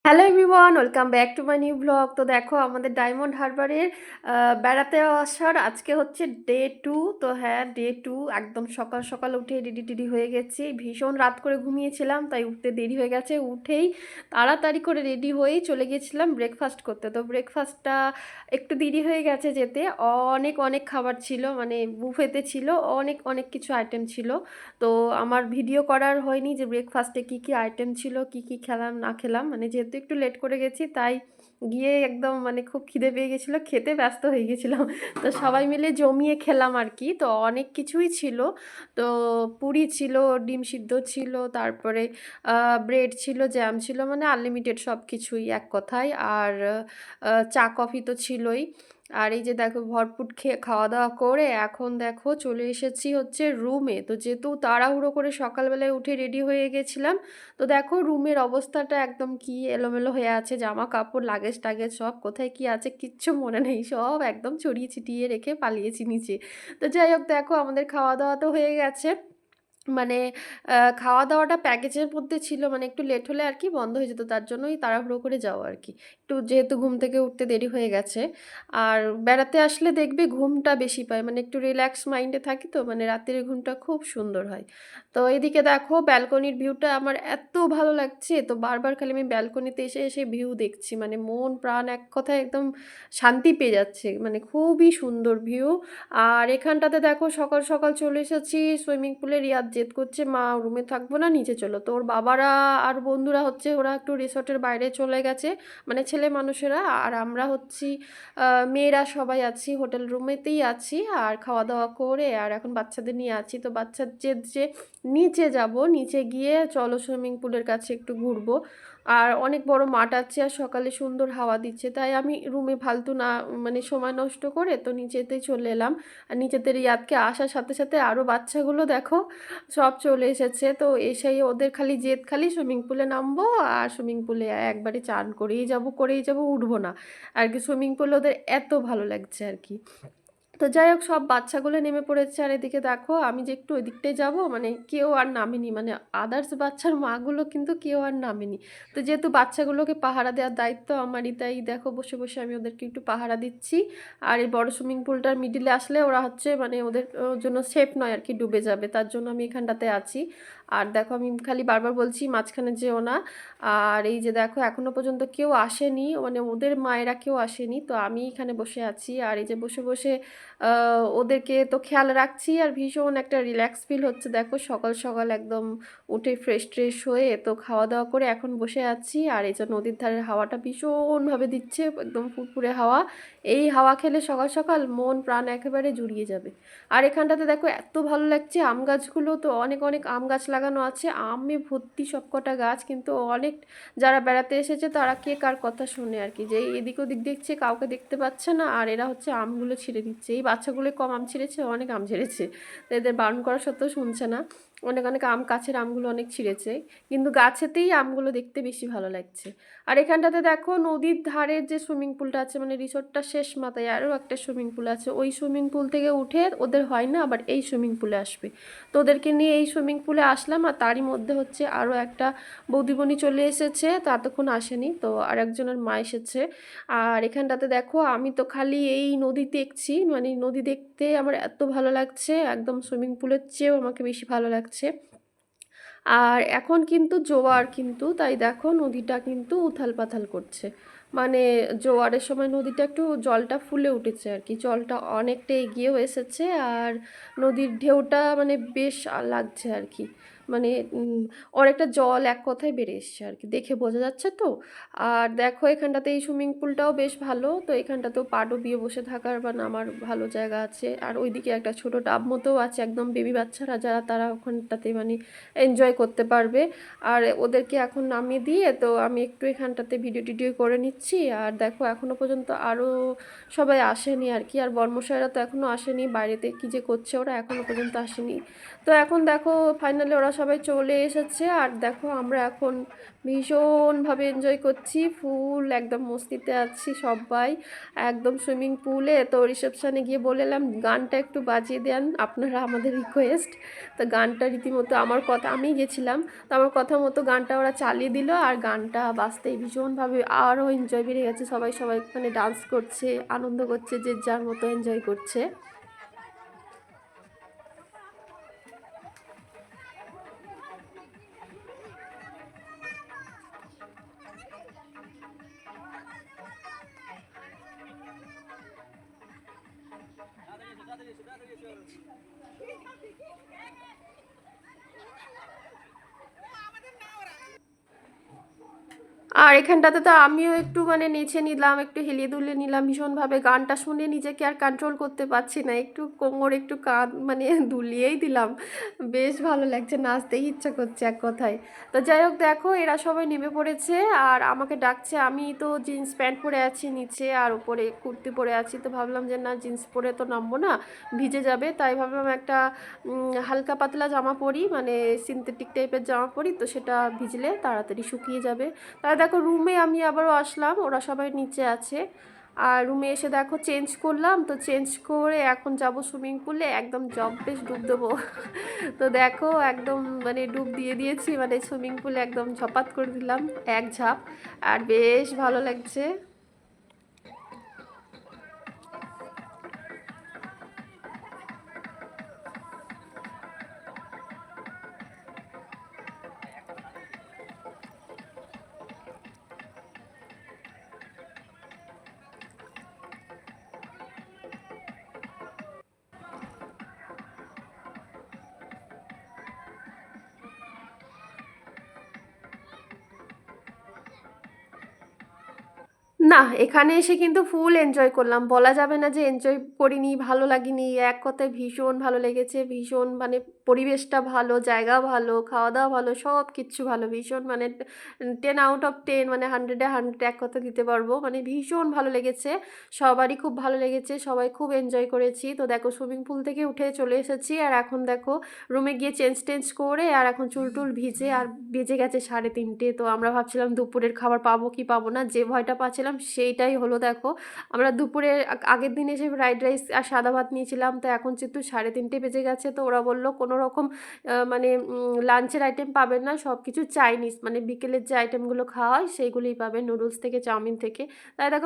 Hello everyone, welcome back to my new blog. তো দেখো আমাদের ডায়মন্ড হারবারের বেড়াতে আসার আজকে হচ্ছে ডে 2। তো হ্যাঁ, ডে 2 একদম সকাল সকাল উঠে রেডি টেডি হয়ে গেছি। ভীষণ রাত করে ঘুমিয়েছিলাম, তাই উঠতে দেরি হয়ে গেছে। উঠেই তাড়াতাড়ি করে রেডি হয়েই চলে গিয়েছিলাম ব্রেকফাস্ট করতে। তো ব্রেকফাস্টটা একটু দেরি হয়ে গেছে যেতে। অনেক অনেক খাবার ছিল, মানে বুফেতে ছিল, অনেক অনেক কিছু আইটেম ছিল। তো আমার ভিডিও করার হয়নি যে ব্রেকফাস্টে কি কি আইটেম ছিল, কি কি খেলাম না খেলাম, মানে যেহেতু একটু লেট করে গেছি তাই গিয়ে একদম মানে খুব খিদে পেয়ে গেছিলো, খেতে ব্যস্ত হয়ে গেছিলাম। তো সবাই মিলে জমিয়ে খেলাম আর কি। তো অনেক কিছুই ছিল। তো পুরি ছিল, ডিম সিদ্ধ ছিল, তারপরে ব্রেড ছিল, জ্যাম ছিল, মানে আনলিমিটেড সব কিছুই এক কথায়। আর চা কফি তো ছিলই। আর এই যে দেখো ভরপুর খেয়ে খাওয়া দাওয়া করে এখন দেখো চলে এসেছি হচ্ছে রুমে। তো যেহেতু তাড়াহুড়ো করে সকালবেলায় উঠে রেডি হয়ে গেছিলাম, তো দেখো রুমের অবস্থাটা একদম কি এলোমেলো হয়ে আছে, জামা কাপড় লাগেজ টাগেজ সব কোথায় কি আছে কিচ্ছু মনে নেই, সব একদম ছড়িয়ে ছিটিয়ে রেখে পালিয়েছি নিচে। তো যাই হোক, দেখো আমাদের খাওয়া দাওয়া তো হয়ে গেছে। মানে খাওয়া দাওয়াটা প্যাকেজের মধ্যে ছিল, মানে একটু লেট হলে আর কি বন্ধ হয়ে যেত, তার জন্যই তাড়াহুড়ো করে যাওয়া আর কি। একটু যেহেতু ঘুম থেকে উঠতে দেরি হয়ে গেছে। আর বেড়াতে আসলে দেখবে ঘুমটা বেশি পায়, মানে একটু রিল্যাক্স মাইন্ডে থাকি, তো মানে রাতের ঘুমটা খুব সুন্দর হয়। তো এদিকে দেখো ব্যালকনির ভিউটা আমার এত ভালো লাগছে, তো বারবার খালি আমি ব্যালকনিতে এসে এসে ভিউ দেখছি, মানে মন প্রাণ এক কথায় একদম শান্তি পেয়ে যাচ্ছে, মানে খুবই সুন্দর ভিউ। আর এখানটাতে দেখো সকাল সকাল চলে এসেছি সুইমিং পুলে। রিয়াদ জেদ করছে, মা রুমে থাকবো না, নিচে চলো। তো ওর বাবারা আর বন্ধুরা হচ্ছে ওরা একটু রিসর্টের বাইরে চলে গেছে, মানে ছেলে মানুষেরা। আর আমরা হচ্ছি মেয়েরা সবাই আছি হোটেল রুমেতেই আছি, আর খাওয়া দাওয়া করে আর এখন বাচ্চাদের নিয়ে আছি। তো বাচ্চার জেদ যে নিচে যাব, নিচে গিয়ে চলো সুইমিং পুলের কাছে একটু ঘুরবো। আর অনেক বড় মাঠ আছে আর সকালে সুন্দর হাওয়া দিচ্ছে, তাই আমি রুমে ফালতু না মানে সময় নষ্ট করে তো নিচেতেই চলে এলাম। আর নিচেতে রিয়াদকে আসার সাথে সাথে আরও বাচ্চাগুলো দেখো সব চলে এসেছে। তো এসেই ওদের খালি জেদ, খালি সুইমিং পুলে নামবো আর সুইমিং পুলে একবারে চান করেই যাব, উঠবো না আর কি। সুইমিং পুলে ওদের এত ভালো লাগছে আর কি। তো যাই হোক, সব বাচ্চাগুলো নেমে পড়েছে। আর এদিকে দেখো আমি যে একটু ওই দিকটায় যাবো, মানে কেউ আর নামেনি, মানে আদার্স বাচ্চার মাগুলো কিন্তু কেউ আর নামেনি। তো যেহেতু বাচ্চাগুলোকে পাহারা দেওয়ার দায়িত্ব আমারই, তাই দেখো বসে বসে আমি ওদেরকে একটু পাহারা দিচ্ছি। আর এই বড় সুইমিং পুলটার মিডিলে আসলে ওরা হচ্ছে মানে ওদের জন্য সেফ নয় আর কি, ডুবে যাবে, তার জন্য আমি এখানটাতে আছি। আর দেখো আমি খালি বারবার বলছি মাঝখানে যেও না। আর এই যে দেখো এখনো পর্যন্ত কেউ আসেনি, মানে ওদের মায়েরা কেউ আসেনি, তো আমি এখানে বসে আছি। আর এই যে বসে বসে ওদেরকে তো খেয়াল রাখছি, আর ভীষণ একটা রিল্যাক্স ফিল হচ্ছে। দেখো সকাল সকাল একদম উঠে ফ্রেশ ট্রেশ হয়ে তো খাওয়া দাওয়া করে এখন বসে আছি। আর এই যে নদীর ধারের হাওয়াটা ভীষণভাবে দিচ্ছে, একদম ফুরফুরে হাওয়া। এই হাওয়া খেলে সকাল সকাল মন প্রাণ একেবারে জুড়িয়ে যাবে। আর এখানটাতে দেখো এত ভালো লাগছে, আম গাছগুলো তো অনেক অনেক আম গাছ লাগানো আছে, আমে ভর্তি সবকটা গাছ। কিন্তু অনেক যারা বেড়াতে এসেছে তারা কে কার কথা শোনে আর কি, যে এদিক ওদিক দেখছে কাউকে দেখতে পাচ্ছে না, আর এরা হচ্ছে আমগুলো ছিঁড়ে দিচ্ছে। এই বাচ্চাগুলো কম আম ছিঁড়েছে, অনেক আম ঝেড়েছে। তো এদের বারণ করা সত্ত্বেও শুনছে না। অনেক অনেক আম, গাছের আমগুলো অনেক ছিঁড়েছে, কিন্তু গাছেতেই আমগুলো দেখতে বেশি ভালো লাগছে। আর এখানটাতে দেখো নদীর ধারে যে সুইমিং পুলটা আছে, মানে রিসোর্টটা শেষ মাথায় আরও একটা সুইমিং পুল আছে, ওই সুইমিং পুল থেকে উঠে ওদের হয় না আবার এই সুইমিং পুলে আসবে। তো ওদেরকে নিয়ে এই সুইমিং পুলে আসলাম। আর তারই মধ্যে হচ্ছে আরও একটা বৌদিমণি চলে এসেছে, তো এতক্ষণ আসেনি, তো আর একজনের মা এসেছে। আর এখানটাতে দেখো আমি তো খালি এই নদী দেখছি, মানে নদী দেখতে আমার এত ভালো লাগছে, একদম সুইমিং পুলের চেয়েও আমাকে বেশি ভালো লাগছে। আর এখন কিন্তু জোয়ার, কিন্তু তাই দেখো নদীটা কিন্তু উথাল পাথাল করছে, মানে জোয়ারের সময় নদীটা একটু জলটা ফুলে উঠেছে আর কি, জলটা অনেকটা এগিয়েও এসেছে। আর নদীর ঢেউটা মানে বেশ লাগছে আর কি, মানে অনেকটা জল এক কথায় বেড়ে এসছে আর কি, দেখে বোঝা যাচ্ছে তো। আর দেখো এখানটাতে এই সুইমিং পুলটাও বেশ ভালো, তো এখানটাতেও পা ডুবিয়ে বসে থাকার বা নামার ভালো জায়গা আছে। আর ওইদিকে একটা ছোট ডাব মতোও আছে, একদম বেবি বাচ্চারা যারা তারা ওখানটাতে মানে এনজয় করতে পারবে। আর ওদেরকে এখন নামিয়ে দিয়ে তো আমি একটু এখানটাতে ভিডিও টিডিও করে নিচ্ছি। আর দেখো এখনো পর্যন্ত আরও সবাই আসেনি আর কি, আর বর্মশাইরা তো এখনও আসেনি, বাইরেতে কী যে করছে ওরা এখনও পর্যন্ত আসেনি। তো এখন দেখো ফাইনালি ওরা সবাই চলে এসেছে আর দেখো আমরা এখন ভীষণভাবে এনজয় করছি, ফুল একদম মস্তিতে আছি সবাই, একদম সুইমিং পুলে। তো রিসেপশনে গিয়ে বললাম গানটা একটু বাজিয়ে দেন আপনারা, আমাদের রিকোয়েস্ট। তো গানটা রীতিমতো আমার কথা, আমি গেছিলাম তো আমার কথা মতো গানটা ওরা চালিয়ে দিল, আর গানটা বাজতেই ভীষণভাবে আরও এনজয় বেড়ে গেছে, সবাই সবাই মানে ডান্স করছে, আনন্দ করছে, যে যার মতো এনজয় করছে। আর এখানটাতে তো আমিও একটু মানে নেচে নিলাম, একটু হেলিয়ে দুলিয়ে নিলাম ভীষণভাবে, গানটা শুনে নিজেকে আর কন্ট্রোল করতে পারছি না, একটু কোমর একটু কাঁধ মানে দুলিয়েই দিলাম। বেশ ভালো লাগছে, নাচতেই ইচ্ছা করছে এক কথায়। তো যাই হোক দেখো এরা সবাই নেমে পড়েছে আর আমাকে ডাকছে, আমি তো জিন্স প্যান্ট পরে আছি নিচে আর উপরে কুর্তি পরে আছি, তো ভাবলাম যে না জিন্স পরে তো নামবো না, ভিজে যাবে, তাই ভাবলাম একটা হালকা পাতলা জামা পরি, মানে সিনথেটিক টাইপের জামা পরি, তো সেটা ভিজলে তাড়াতাড়ি শুকিয়ে যাবে। তাই দেখো রুমে আমি আবারও আসলাম, ওরা সবাই নিচে আছে। আর রুমে এসে দেখো চেঞ্জ করলাম, তো চেঞ্জ করে এখন যাব সুইমিং পুলে, একদম বেশ ডুব দেবো। তো দেখো একদম মানে ডুব দিয়ে দিয়েছি, মানে সুইমিং পুলে একদম ঝপাত করে দিলাম এক ঝাঁপ, আর বেশ ভালো লাগছে। না, এখানে এসে কিন্তু ফুল এনজয় করলাম। বলা যাবে না যে এনজয় করিনি, ভালো লাগেনি। এক কথায় ভীষণ ভালো লেগেছে। ভীষণ মানে পরিবেশটা ভালো, জায়গা ভালো, খাওয়া-দাওয়া ভালো, সব কিচ্ছু ভালো। ভীষণ মানে 10 আউট অফ 10 মানে 100 এ 100 এক কথায় দিতে পারবো। মানে ভীষণ ভালো লেগেছে। সবারই খুব ভালো লেগেছে। সবাই খুব এনজয় করেছি। তো দেখো সুইমিং পুল থেকে উঠে চলে এসেছি। আর এখন দেখো রুমে গিয়ে চেঞ্জ করে আর এখন চুল-টুল ভিজে আর বেজে গেছে 3:30। তো আমরা ভাবছিলাম দুপুরের খাবার পাবো কি পাবো না, যে ভয়টা পাচ্ছিলাম সেইটাই হলো। দেখো আমরা দুপুরে আগের দিন এসে ফ্রাইড রাইস আর সাদা ভাত নিয়েছিলাম, তো এখন যেহেতু 3:30 বেজে গেছে, তো ওরা বললো কোনো রকম মানে লাঞ্চের আইটেম পাবেন না, সব কিছু চাইনিজ মানে বিকেলের যে আইটেমগুলো খাওয়া হয় সেইগুলোই পাবেন, নুডলস থেকে চাউমিন থেকে। তাই দেখো